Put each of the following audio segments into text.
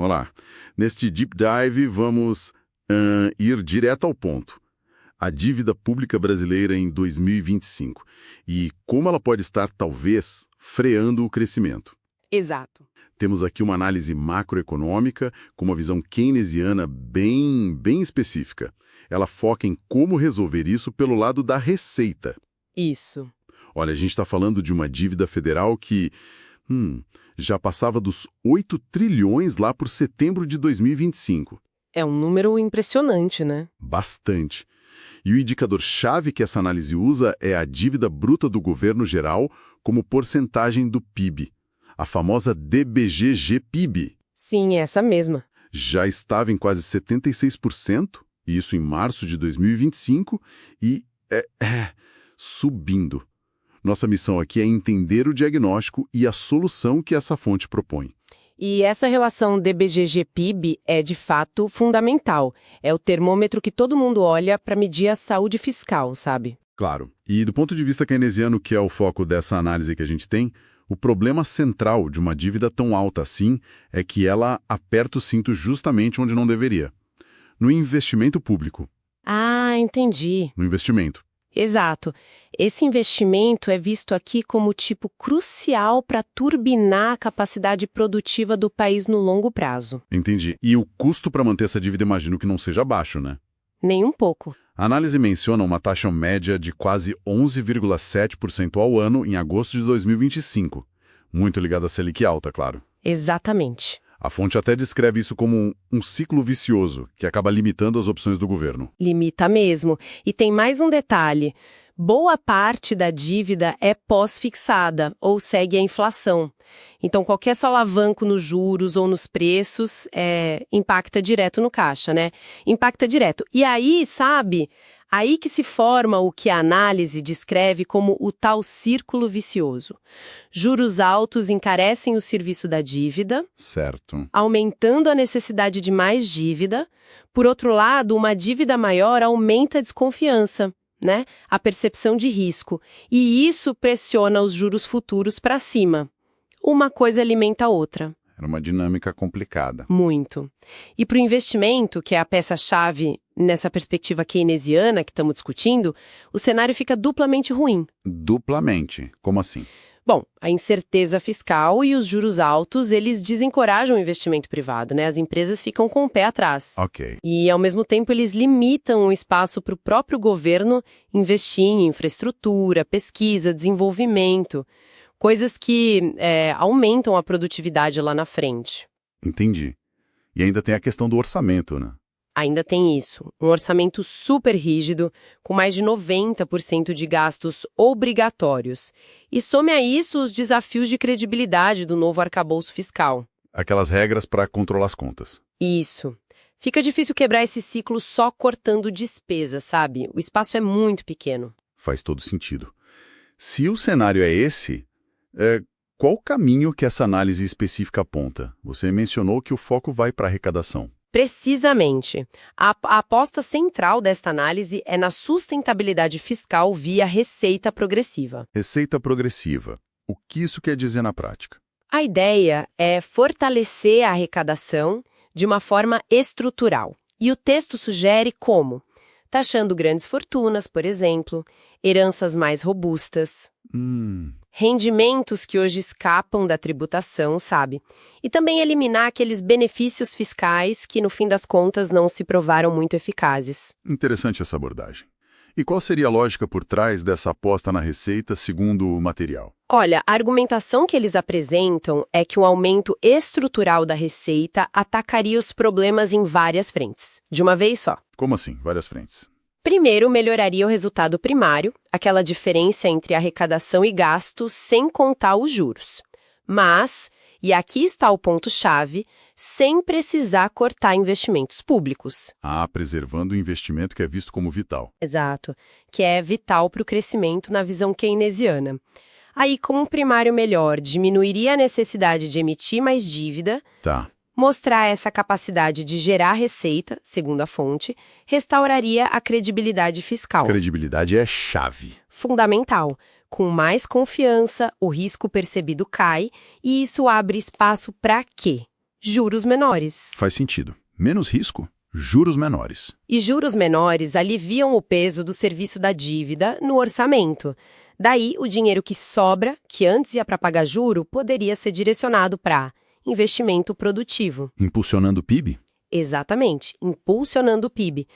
Vamos lá. Neste deep dive, vamos ir direto ao ponto. A dívida pública brasileira em 2025 e como ela pode estar, talvez, freando o crescimento. Exato. Temos aqui uma análise macroeconômica com uma visão keynesiana bem específica. Ela foca em como resolver isso pelo lado da receita. Isso. Olha, a gente está falando de uma dívida federal que já passava dos 8 trilhões lá por setembro de 2025. É um número impressionante, né? Bastante. E o indicador-chave que essa análise usa é a dívida bruta do governo geral como porcentagem do PIB. A famosa DBGG-PIB. Sim, essa mesma. Já estava em quase 76%, isso em março de 2025, e subindo. Nossa missão aqui é entender o diagnóstico e a solução que essa fonte propõe. E essa relação DBGG-PIB é, de fato, fundamental. É o termômetro que todo mundo olha para medir a saúde fiscal, sabe? Claro. E do ponto de vista keynesiano, que é o foco dessa análise que a gente tem, o problema central de uma dívida tão alta assim é que ela aperta o cinto justamente onde não deveria. No investimento público. Ah, entendi. No investimento. Exato. Esse investimento é visto aqui como tipo crucial para turbinar a capacidade produtiva do país no longo prazo. Entendi. E o custo para manter essa dívida imagino que não seja baixo, né? Nem um pouco. A análise menciona uma taxa média de quase 11,7% ao ano em agosto de 2025. Muito ligada à Selic alta, claro. Exatamente. A fonte até descreve isso como um ciclo vicioso, que acaba limitando as opções do governo. Limita mesmo. E tem mais um detalhe. Boa parte da dívida é pós-fixada, ou segue a inflação. Então, qualquer solavanco nos juros ou nos preços impacta direto no caixa, né? Impacta direto. E aí, sabe, aí que se forma o que a análise descreve como o tal círculo vicioso. Juros altos encarecem o serviço da dívida, Certo. aumentando a necessidade de mais dívida. Por outro lado, uma dívida maior aumenta a desconfiança, né? A percepção de risco. E isso pressiona os juros futuros para cima. Uma coisa alimenta a outra. Era uma dinâmica complicada. Muito. E para o investimento, que é a peça-chave nessa perspectiva keynesiana que estamos discutindo, o cenário fica duplamente ruim. Duplamente? Como assim? Bom, a incerteza fiscal e os juros altos, eles desencorajam o investimento privado, né? As empresas ficam com o pé atrás. Ok. E, ao mesmo tempo, eles limitam o espaço para o próprio governo investir em infraestrutura, pesquisa, desenvolvimento, coisas que aumentam a produtividade lá na frente. Entendi. E ainda tem a questão do orçamento, né? Ainda tem isso, um orçamento super rígido, com mais de 90% de gastos obrigatórios. E some a isso os desafios de credibilidade do novo arcabouço fiscal. Aquelas regras para controlar as contas. Isso. Fica difícil quebrar esse ciclo só cortando despesa, sabe? O espaço é muito pequeno. Faz todo sentido. Se o cenário é esse, qual o caminho que essa análise específica aponta? Você mencionou que o foco vai para a arrecadação. Precisamente. A aposta central desta análise é na sustentabilidade fiscal via receita progressiva. Receita progressiva. O que isso quer dizer na prática? A ideia é fortalecer a arrecadação de uma forma estrutural. E o texto sugere como? Taxando grandes fortunas, por exemplo, heranças mais robustas, rendimentos que hoje escapam da tributação, sabe? E também eliminar aqueles benefícios fiscais que, no fim das contas, não se provaram muito eficazes. Interessante essa abordagem. E qual seria a lógica por trás dessa aposta na receita segundo o material? Olha, a argumentação que eles apresentam é que um aumento estrutural da receita atacaria os problemas em várias frentes, de uma vez só. Como assim? Várias frentes. Primeiro, melhoraria o resultado primário, aquela diferença entre arrecadação e gastos, sem contar os juros. Mas, e aqui está o ponto-chave, sem precisar cortar investimentos públicos. Preservando o investimento que é visto como vital. Exato, que é vital para o crescimento na visão keynesiana. Aí, com um primário melhor, diminuiria a necessidade de emitir mais dívida. Tá. Mostrar essa capacidade de gerar receita, segundo a fonte, restauraria a credibilidade fiscal. Credibilidade é chave. Fundamental. Com mais confiança, o risco percebido cai e isso abre espaço para quê? Juros menores. Faz sentido. Menos risco, juros menores. E juros menores aliviam o peso do serviço da dívida no orçamento. Daí, o dinheiro que sobra, que antes ia para pagar juro, poderia ser direcionado para investimento produtivo. Impulsionando o PIB? Exatamente, impulsionando o PIB.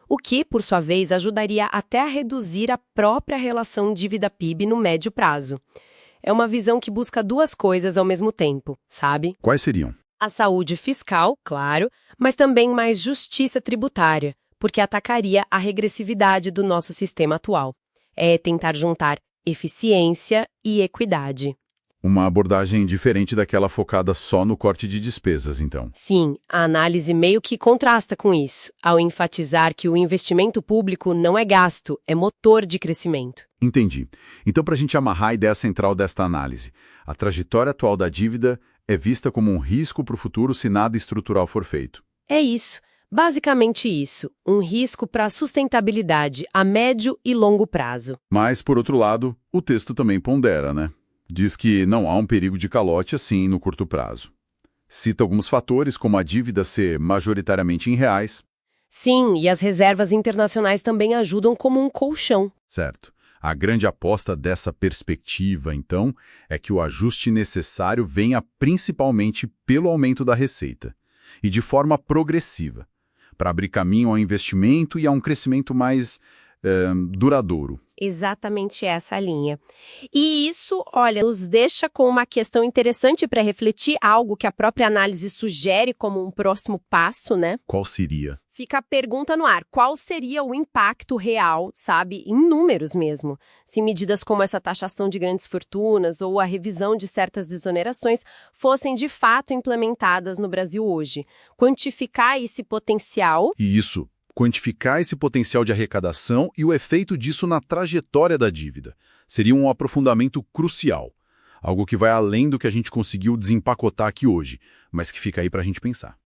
O que, por sua vez, ajudaria até a reduzir a própria relação dívida-PIB no médio prazo. É uma visão que busca duas coisas ao mesmo tempo, sabe? Quais seriam? A saúde fiscal, claro, mas também mais justiça tributária, porque atacaria a regressividade do nosso sistema atual. É tentar juntar eficiência e equidade. Uma abordagem diferente daquela focada só no corte de despesas, então. Sim, a análise meio que contrasta com isso, ao enfatizar que o investimento público não é gasto, é motor de crescimento. Entendi. Então, para a gente amarrar a ideia central desta análise, a trajetória atual da dívida é vista como um risco para o futuro se nada estrutural for feito. É isso. Basicamente isso, um risco para a sustentabilidade a médio e longo prazo. Mas, por outro lado, o texto também pondera, né? Diz que não há um perigo de calote assim no curto prazo. Cita alguns fatores, como a dívida ser majoritariamente em reais. Sim, e as reservas internacionais também ajudam como um colchão. Certo. A grande aposta dessa perspectiva, então, é que o ajuste necessário venha principalmente pelo aumento da receita, e de forma progressiva, para abrir caminho ao investimento e a um crescimento mais duradouro. Exatamente essa a linha. E isso, olha, nos deixa com uma questão interessante para refletir, algo que a própria análise sugere como um próximo passo, né? Qual seria? Fica a pergunta no ar, qual seria o impacto real, sabe, em números mesmo, se medidas como essa taxação de grandes fortunas ou a revisão de certas desonerações fossem de fato implementadas no Brasil hoje? Quantificar esse potencial. E isso, quantificar esse potencial de arrecadação e o efeito disso na trajetória da dívida, seria um aprofundamento crucial, algo que vai além do que a gente conseguiu desempacotar aqui hoje, mas que fica aí para a gente pensar.